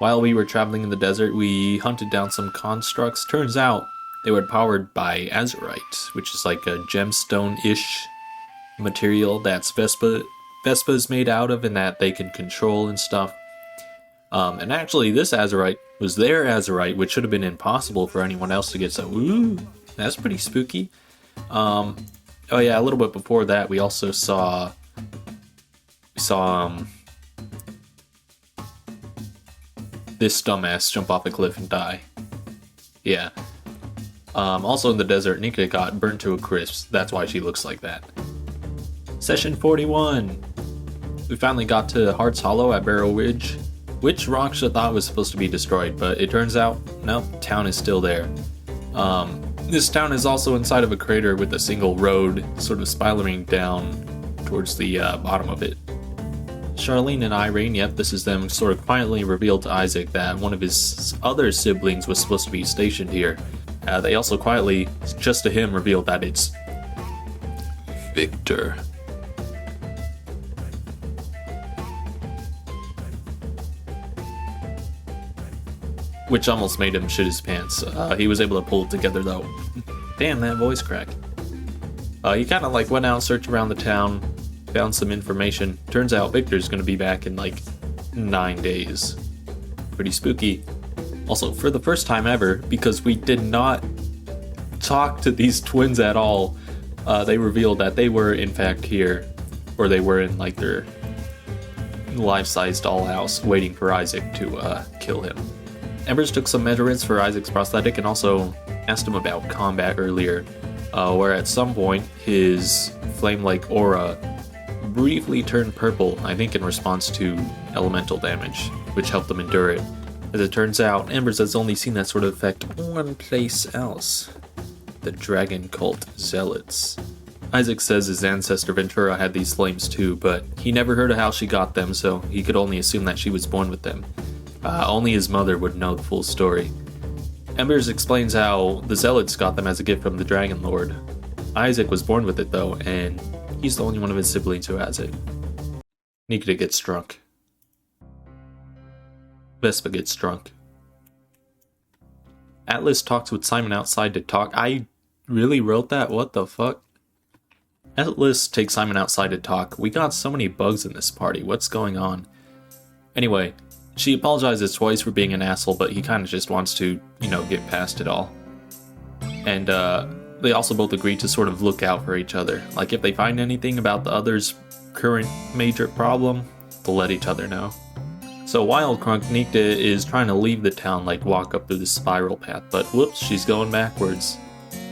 While we were traveling in the desert, we hunted down some constructs. Turns out they were powered by azurite, which is like a gemstone-ish material that's Vespa's made out of and that they can control and stuff. And actually, this azurite was their azurite, which should have been impossible for anyone else to get. So, ooh, that's pretty spooky. Oh yeah, a little bit before that, we also saw this dumbass jump off a cliff and die. Yeah. Also in the desert, Nika got burnt to a crisp. That's why she looks like that. Session 41. We finally got to Heart's Hollow at Barrow Ridge, which Raksha thought was supposed to be destroyed, but it turns out, no, town is still there. This town is also inside of a crater with a single road sort of spiraling down towards the bottom of it. Charlene and Irene, yep, this is them, sort of quietly revealed to Isaac that one of his other siblings was supposed to be stationed here. They also quietly, just to him, revealed that it's Victor. Which almost made him shit his pants. He was able to pull it together though. Damn, that voice crack. He kind of like went out, searched around the town, found some information. Turns out Victor's gonna be back in like 9 days. Pretty spooky. Also, for the first time ever, because we did not talk to these twins at all, they revealed that they were in fact here, or they were in like their life-size dollhouse waiting for Isaac to kill him. Embers took some measurements for Isaac's prosthetic and also asked him about combat earlier, where at some point his flame-like aura briefly turned purple, I think in response to elemental damage, which helped him endure it. As it turns out, Embers has only seen that sort of effect one place else. The Dragon Cult Zealots. Isaac says his ancestor Ventura had these flames too, but he never heard of how she got them, so he could only assume that she was born with them. Only his mother would know the full story. Embers explains how the Zealots got them as a gift from the Dragon Lord. Isaac was born with it though, and he's the only one of his siblings who has it. Nikita gets drunk. Vespa gets drunk. Atlas talks with Simon outside to talk. I really wrote that? What the fuck? Atlas takes Simon outside to talk. We got so many bugs in this party. What's going on? Anyway, she apologizes twice for being an asshole, but he kind of just wants to, get past it all. And they also both agree to sort of look out for each other. Like if they find anything about the other's current major problem, they'll let each other know. So while Krunk Nikta is trying to leave the town, like walk up through the spiral path, but whoops, she's going backwards.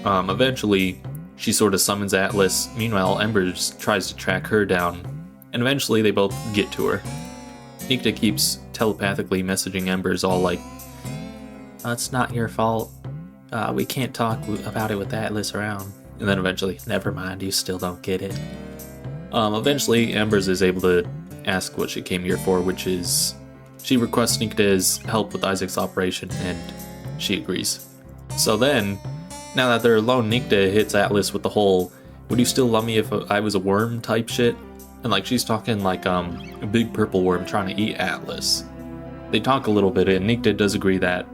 Eventually, she sort of summons Atlas. Meanwhile, Embers tries to track her down, and eventually they both get to her. Nikta keeps telepathically messaging Embers all like, "It's not your fault. We can't talk about it with Atlas around." And then eventually, "Never mind, you still don't get it." Eventually, Embers is able to ask what she came here for, which is she requests Nikta's help with Isaac's operation, and she agrees. So then, now that they're alone, Nikta hits Atlas with the whole, "Would you still love me if I was a worm?" type shit. And like she's talking like a big purple worm trying to eat Atlas. They talk a little bit, and Nikta does agree that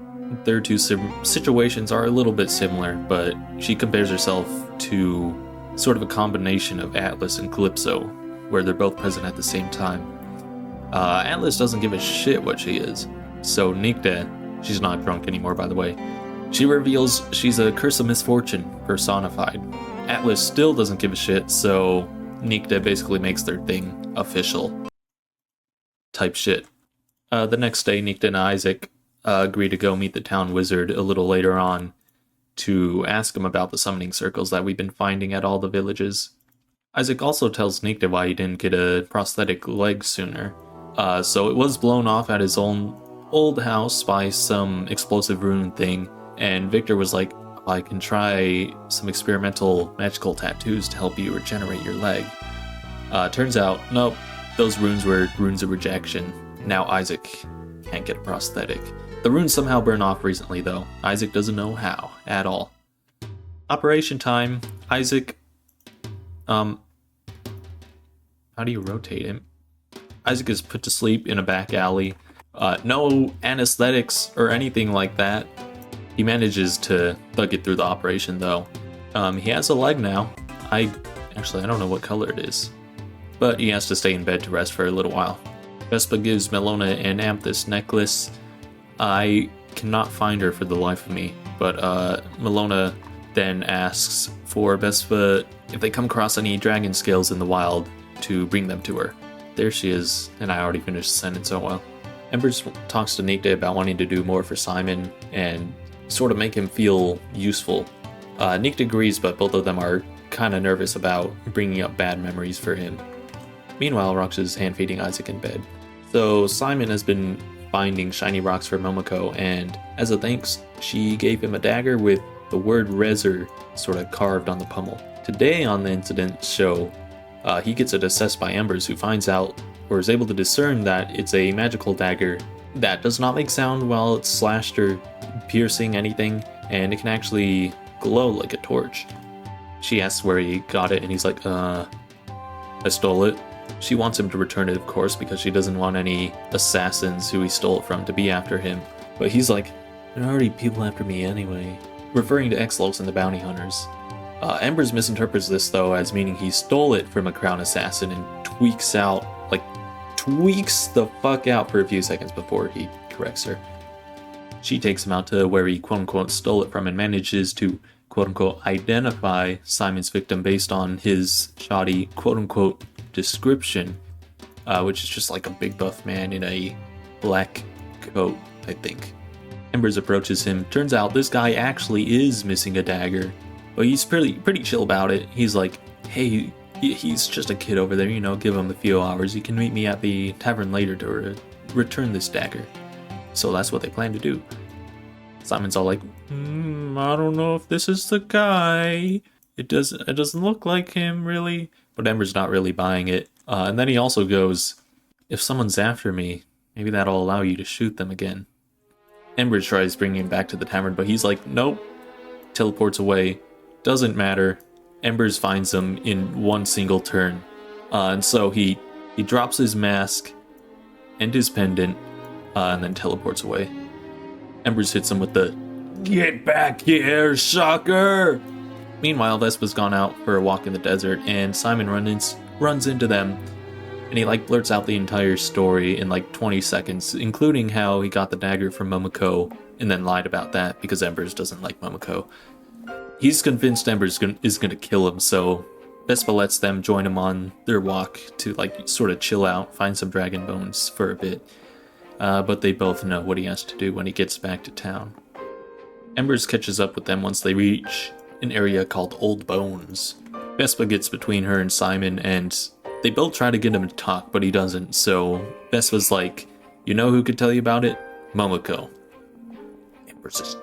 their two situations are a little bit similar, but she compares herself to sort of a combination of Atlas and Calypso, where they're both present at the same time. Atlas doesn't give a shit what she is, so Nikta, she's not drunk anymore by the way, she reveals she's a curse of misfortune personified. Atlas still doesn't give a shit, so Nikta basically makes their thing official. Type shit. The next day, Nikta and Isaac agree to go meet the town wizard a little later on to ask him about the summoning circles that we've been finding at all the villages. Isaac also tells Nikta why he didn't get a prosthetic leg sooner. So it was blown off at his own old house by some explosive rune thing, and Victor was like, "I can try some experimental magical tattoos to help you regenerate your leg." Turns out, nope, those runes were runes of rejection. Now Isaac can't get a prosthetic. The runes somehow burn off recently though. Isaac doesn't know how, at all. Operation time. Isaac, how do you rotate him? Isaac is put to sleep in a back alley. No anesthetics or anything like that. He manages to thug it through the operation though. He has a leg now. I don't know what color it is. But he has to stay in bed to rest for a little while. Vespa gives Melona an amethyst necklace. I cannot find her for the life of me, but Melona then asks for Vespa, if they come across any dragon scales in the wild, to bring them to her. There she is, and I already finished the sentence so well. Embers talks to Nikta about wanting to do more for Simon and sort of make him feel useful. Nikta agrees, but both of them are kind of nervous about bringing up bad memories for him. Meanwhile, Rox is hand-feeding Isaac in bed. So Simon has been finding shiny rocks for Momoko, and as a thanks, she gave him a dagger with the word Rezer sort of carved on the pommel. Today on the incident show, he gets it assessed by Embers, who finds out or is able to discern that it's a magical dagger that does not make sound while it's slashed or piercing anything, and it can actually glow like a torch. She asks where he got it, and he's like, I stole it. She wants him to return it, of course, because she doesn't want any assassins who he stole it from to be after him. But he's like, there are already people after me anyway, referring to Exlos and the bounty hunters. Embers misinterprets this, though, as meaning he stole it from a crown assassin and tweaks the fuck out for a few seconds before he corrects her. She takes him out to where he quote-unquote stole it from and manages to quote-unquote identify Simon's victim based on his shoddy quote-unquote description, which is just like a big buff man in a black coat, I think. Embers approaches him. Turns out this guy actually is missing a dagger, but he's pretty chill about it. He's like, hey, he's just a kid over there, give him a few hours. You can meet me at the tavern later to return this dagger. So that's what they plan to do. Simon's all like, I don't know if this is the guy. It doesn't look like him, really. But Ember's not really buying it. And then he also goes, if someone's after me, maybe that'll allow you to shoot them again. Ember tries bringing him back to the tavern, but he's like, nope. Teleports away. Doesn't matter. Embers finds him in one single turn. And so he drops his mask and his pendant, and then teleports away. Embers hits him with the, get back here, sucker! Meanwhile, Vespa's gone out for a walk in the desert, and Simon runs into them, and he blurts out the entire story in 20 seconds, including how he got the dagger from Momoko, and then lied about that because Embers doesn't like Momoko. He's convinced Embers is gonna kill him, so Vespa lets them join him on their walk to sort of chill out, find some dragon bones for a bit. But they both know what he has to do when he gets back to town. Embers catches up with them once they reach an area called Old Bones. Vespa gets between her and Simon, and they both try to get him to talk, but he doesn't, so Vespa's like, you know who could tell you about it? Momoko. Embers is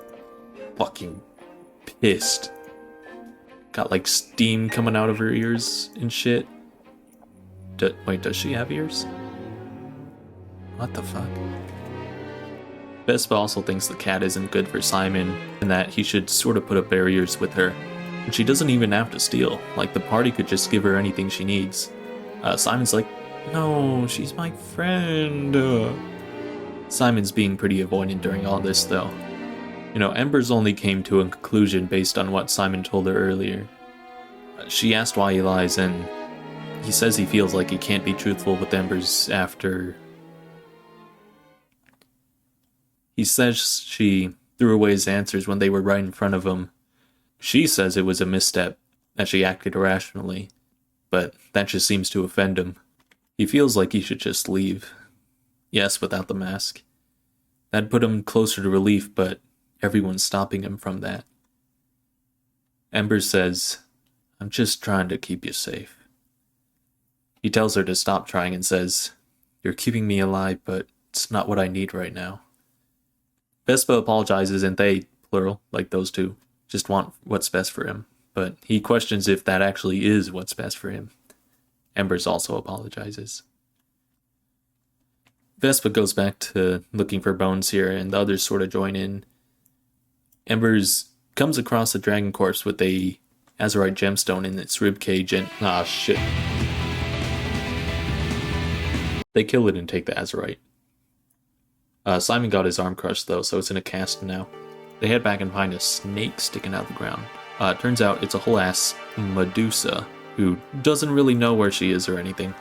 fucking pissed. Got steam coming out of her ears and shit. Wait, does she have ears? What the fuck? Vespa also thinks the cat isn't good for Simon, and that he should sort of put up barriers with her. And she doesn't even have to steal. The party could just give her anything she needs. Simon's like, no, she's my friend. Simon's being pretty avoidant during all this, though. Embers only came to a conclusion based on what Simon told her earlier. She asked why he lies, and he says he feels like he can't be truthful with Embers after... He says she threw away his answers when they were right in front of him. She says it was a misstep, that she acted irrationally, but that just seems to offend him. He feels like he should just leave. Yes, without the mask. That'd put him closer to relief, but everyone's stopping him from that. Ember says, I'm just trying to keep you safe. He tells her to stop trying and says, you're keeping me alive, but it's not what I need right now. Vespa apologizes, and they, plural, those two, just want what's best for him. But he questions if that actually is what's best for him. Embers also apologizes. Vespa goes back to looking for bones here, and the others sort of join in. Embers comes across a dragon corpse with a azurite gemstone in its ribcage, and shit. They kill it and take the azurite. Simon got his arm crushed though, so it's in a cast now. They head back and find a snake sticking out of the ground. Turns out it's a whole ass Medusa, who doesn't really know where she is or anything.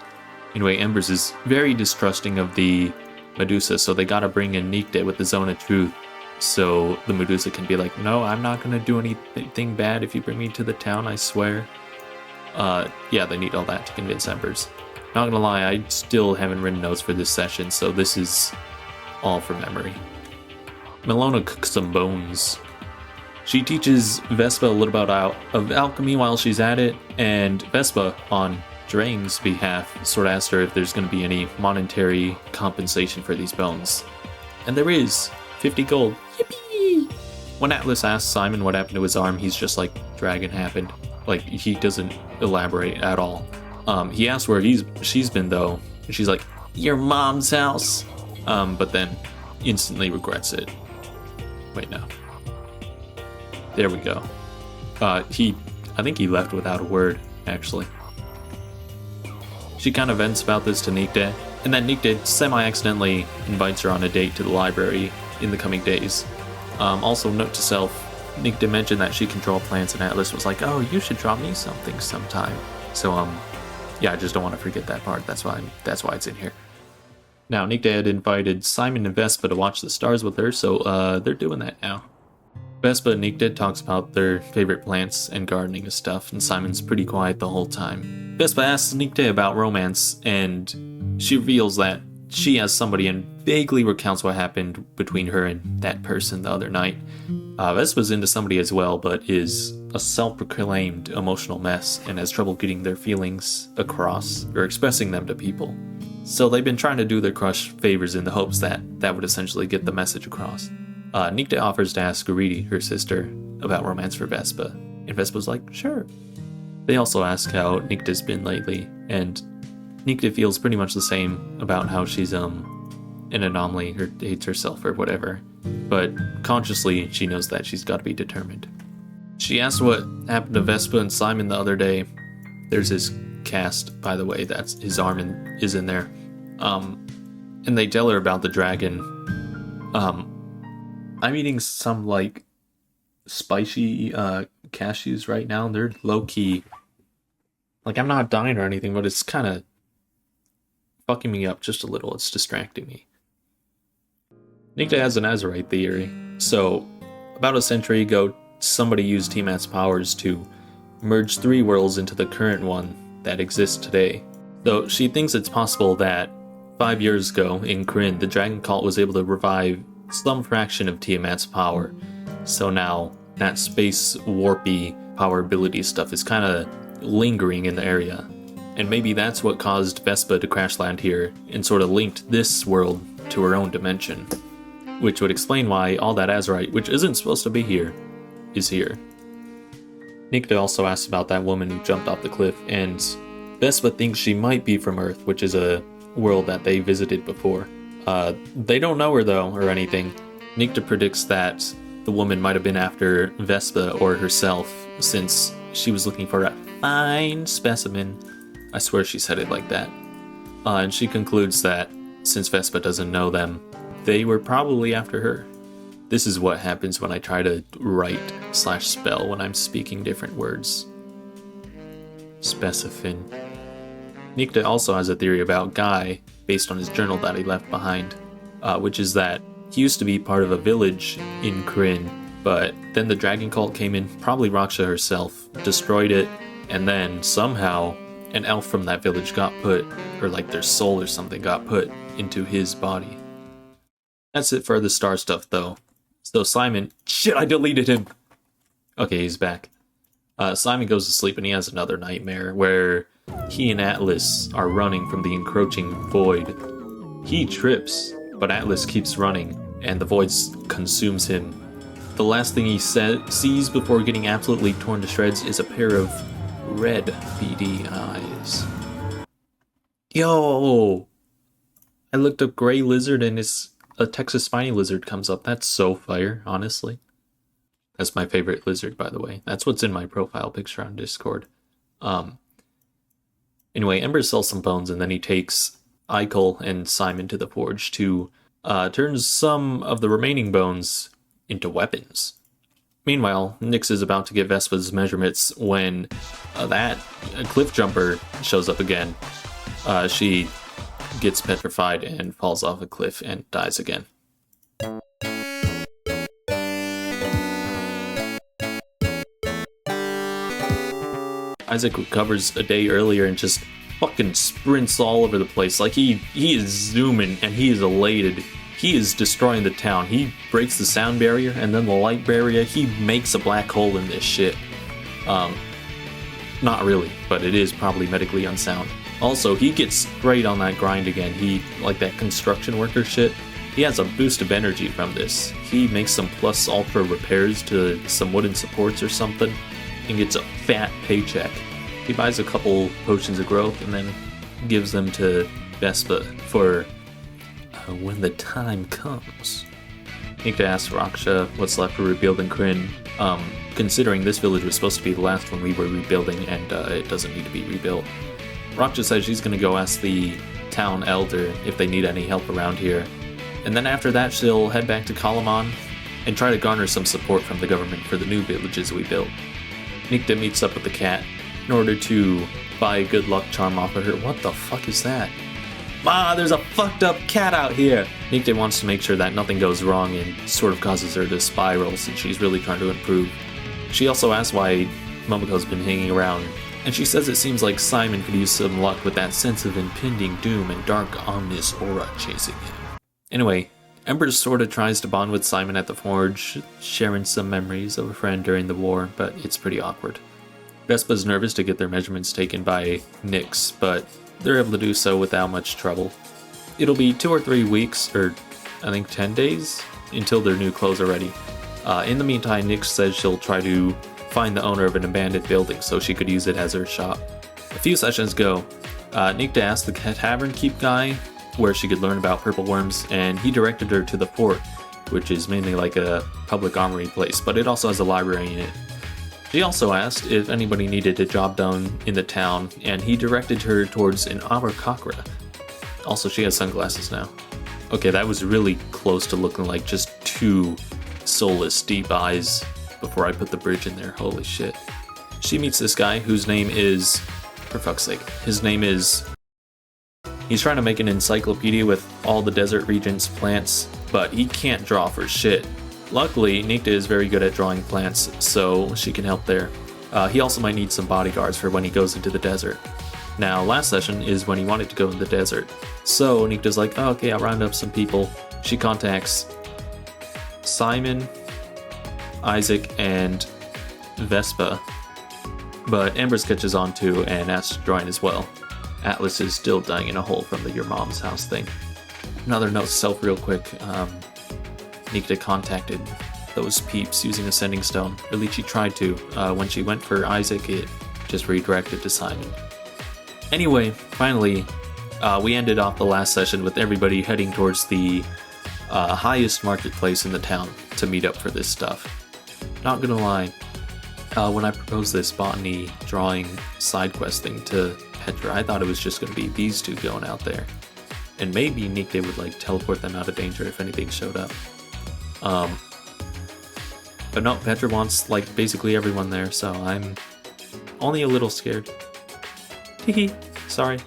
Anyway, Embers is very distrusting of the Medusa, so they gotta bring in Nikde with the Zone of Truth, so the Medusa can be like, no, I'm not gonna do anything bad if you bring me to the town, I swear. Yeah, they need all that to convince Embers. Not gonna lie, I still haven't written notes for this session, so this is all from memory. Melona cooks some bones. She teaches Vespa a little bit of alchemy while she's at it, and Vespa, on Drain's behalf, sort of asked her if there's going to be any monetary compensation for these bones. And there is 50 gold. Yippee! When Atlas asks Simon what happened to his arm, he's just like, dragon happened. Like, he doesn't elaborate at all. He asks where she's been though, and she's like, your mom's house. But then instantly regrets it. Wait, no. There we go. I think he left without a word, actually. She kind of vents about this to Nikde, and then Nikde semi-accidentally invites her on a date to the library in the coming days. Also, note to self, Nikde mentioned that she can draw plants, and Atlas was like, oh, you should draw me something sometime. So, yeah, I just don't want to forget that part. That's why it's in here. Now, Nikde had invited Simon and Vespa to watch the stars with her, so they're doing that now. Vespa and Nikde talks about their favorite plants and gardening and stuff, and Simon's pretty quiet the whole time. Vespa asks Nikde about romance, and she reveals that she has somebody and vaguely recounts what happened between her and that person the other night. Vespa's into somebody as well, but is a self-proclaimed emotional mess and has trouble getting their feelings across or expressing them to people. So they've been trying to do their crush favors in the hopes that would essentially get the message across. Nikde offers to ask Guridi, her sister, about romance for Vespa, and Vespa's like, sure. They also ask how Nikde's been lately, and Nikde feels pretty much the same about how she's an anomaly or hates herself or whatever, but consciously she knows that she's got to be determined. She asks what happened to Vespa and Simon the other day. There's his cast, by the way, that's his arm is in there. And they tell her about the dragon. I'm eating some like spicy cashews right now. They're low-key, like, I'm not dying or anything, but it's kind of fucking me up just a little. It's distracting me. Nikde has an Azurite theory. So, about a century ago, somebody used Tiamat's powers to merge 3 worlds into the current one that exists today. So she thinks it's possible that 5 years ago in Kryn, the dragon cult was able to revive some fraction of Tiamat's power. So now that space warpy power ability stuff is kind of lingering in the area. And maybe that's what caused Vespa to crash land here and sort of linked this world to her own dimension. Which would explain why all that Azurite, which isn't supposed to be here, is here. Nikde also asks about that woman who jumped off the cliff, and Vespa thinks she might be from Earth, which is a world that they visited before. They don't know her though, or anything. Nikde predicts that the woman might have been after Vespa or herself, since she was looking for a fine specimen. I swear she said it like that. And she concludes that, since Vespa doesn't know them, they were probably after her. This is what happens when I try to write/spell when I'm speaking different words. Specifin. Nikde also has a theory about Guy, based on his journal that he left behind, which is that he used to be part of a village in Kryn, but then the dragon cult came in, probably Raksha herself, destroyed it, and then somehow an elf from that village got put, or like their soul or something got put into his body. That's it for the star stuff though. So Simon, shit, I deleted him. Okay, he's back. Simon goes to sleep and he has another nightmare where he and Atlas are running from the encroaching void. He trips, but Atlas keeps running and the void consumes him. The last thing he sees before getting absolutely torn to shreds is a pair of red beady eyes. Yo! I looked up gray lizard and a Texas spiny lizard comes up. That's so fire, honestly. That's my favorite lizard, by the way. That's what's in my profile picture on Discord. Anyway, Ember sells some bones and then he takes Eichel and Simon to the forge to turns some of the remaining bones into weapons. Meanwhile, Nyx is about to get Vespa's measurements when that cliff jumper shows up again. She gets petrified and falls off a cliff and dies again. Isaac recovers a day earlier and just fucking sprints all over the place. Like he is zooming and he is elated. He is destroying the town. He breaks the sound barrier and then the light barrier. He makes a black hole in this shit. Not really, but it is probably medically unsound. Also, he gets straight on that grind again. He, like that construction worker shit, he has a boost of energy from this. He makes some plus ultra repairs to some wooden supports or something and gets a fat paycheck. He buys a couple potions of growth and then gives them to Vespa for when the time comes. Nikta asks Raksha what's left for rebuilding Kryn, considering this village was supposed to be the last one we were rebuilding and it doesn't need to be rebuilt. Raksha says she's gonna go ask the town elder if they need any help around here, and then after that she'll head back to Kalaman and try to garner some support from the government for the new villages we built. Nikta meets up with the cat in order to buy a good luck charm off of her. What the fuck is that? There's a fucked up cat out here! Nikta wants to make sure that nothing goes wrong and sort of causes her to spiral since she's really trying to improve. She also asks why Momoko's been hanging around, and she says it seems like Simon could use some luck with that sense of impending doom and dark, ominous aura chasing him. Anyway, Ember sort of tries to bond with Simon at the forge, sharing some memories of a friend during the war, but it's pretty awkward. Vespa's nervous to get their measurements taken by Nyx, but they're able to do so without much trouble. It'll be 2 or 3 weeks, or I think 10 days, until their new clothes are ready. In the meantime, Nyx says she'll try to find the owner of an abandoned building so she could use it as her shop. A few sessions go, Nikta asked the tavern keep guy where she could learn about purple worms, and he directed her to the fort, which is mainly like a public armory place, but it also has a library in it. She also asked if anybody needed a job done in the town, and he directed her towards an Arakakra. Also, she has sunglasses now. Okay, that was really close to looking like just 2 soulless deep eyes before I put the bridge in there. Holy shit. She meets this guy whose name is... for fuck's sake. His name is... He's trying to make an encyclopedia with all the desert region's plants, but he can't draw for shit. Luckily, Nikta is very good at drawing plants, so she can help there. He also might need some bodyguards for when he goes into the desert. Now, last session is when he wanted to go in the desert. So Nikta's like, oh, okay, I'll round up some people. She contacts Simon, Isaac, and Vespa. But Ambrose catches on too and asks to join as well. Atlas is still dying in a hole from the your mom's house thing. Another note to self real quick. Nikta contacted those peeps using a sending stone. Or at least she tried to. When she went for Isaac, it just redirected to Simon. Anyway, finally, we ended off the last session with everybody heading towards the highest marketplace in the town to meet up for this stuff. Not gonna lie, when I proposed this botany drawing side quest thing to Petra, I thought it was just gonna be these two going out there. And maybe Nikta would like teleport them out of danger if anything showed up. But no, Petra wants like basically everyone there, so I'm only a little scared. Hehe, sorry.